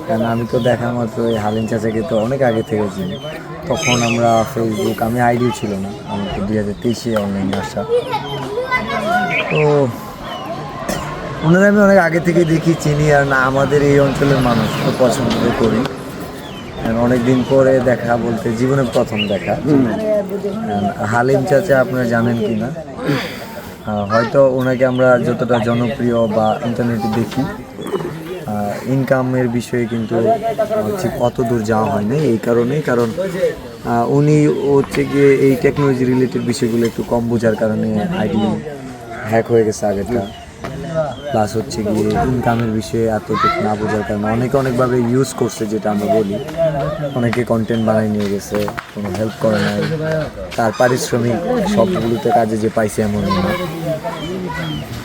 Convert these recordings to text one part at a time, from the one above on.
কারণ আমি তো দেখা মাত্র এই হালিম চাচাকে তো অনেক আগে থেকে চিনি। তখন আমরা ফেসবুক, আমি আইডিও ছিল না, আমি তো 2023-এ অনলাইনে আসা। তো ওনারা আমি অনেক আগে থেকে দেখি, চিনি, আর না আমাদের এই অঞ্চলের মানুষ তো পছন্দ করি। অনেক দিন পরে দেখা বলতে জীবনে প্রথম দেখা। হালিম চাচা আপনারা জানেন কি না, হয়তো ওনাকে আমরা যতটা জনপ্রিয় বা ইন্টারনেটে দেখি, ইনকামের বিষয়ে কিন্তু ঠিক অত দূর যাওয়া হয় না। এই কারণেই, কারণ উনি হচ্ছে গিয়ে এই টেকনোলজি রিলেটেড বিষয়গুলো একটু কম বোঝার কারণে আইডি হ্যাক হয়ে গেছে আগেরটা। প্লাস হচ্ছে গিয়ে ইনকামের বিষয়ে এতটুকু না বোঝার কারণে অনেকে অনেকভাবে ইউজ করছে, যেটা আমরা বলি। অনেকে কন্টেন্ট বানাই নিয়ে গেছে, কোনো হেল্প করে নাই, তার পারিশ্রমিক সবগুলোতে কাজে যে পাইছে এমন না।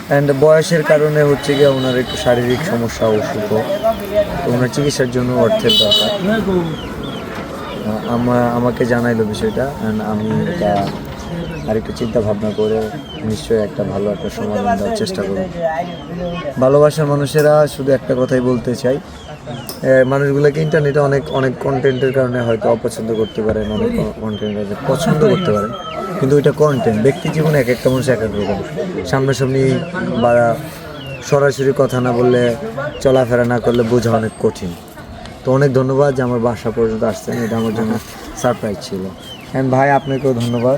অ্যান্ড বয়সের কারণে হচ্ছে গিয়ে ওনার একটু শারীরিক সমস্যা, অসুখ, তো ওনার চিকিৎসার জন্য অর্থের দরকার। আমাকে জানাইলো বিষয়টা, অ্যান্ড আমি এটা আর একটু চিন্তা ভাবনা করে নিশ্চয়ই একটা ভালো একটা সমাধান দেওয়ার চেষ্টা করব। ভালোবাসার মানুষেরা শুধু একটা কথাই বলতে চাই, মানুষগুলোকে ইন্টারনেটে অনেক অনেক কন্টেন্টের কারণে হয়তো অপছন্দ করতে পারেন, অনেক কন্টেন্ট পছন্দ করতে পারেন, কিন্তু ওইটা কন্টেন্ট। ব্যক্তি জীবনে এক একটা মানুষ এক এক রকম। সামনাসামনি বা সরাসরি কথা না বললে, চলাফেরা না করলে বোঝা অনেক কঠিন। তো অনেক ধন্যবাদ যে আমার বাসা পর্যন্ত আসছেন, এটা আমার জন্য সারপ্রাইজ ছিল। অ্যান্ড ভাই, আপনাকেও ধন্যবাদ।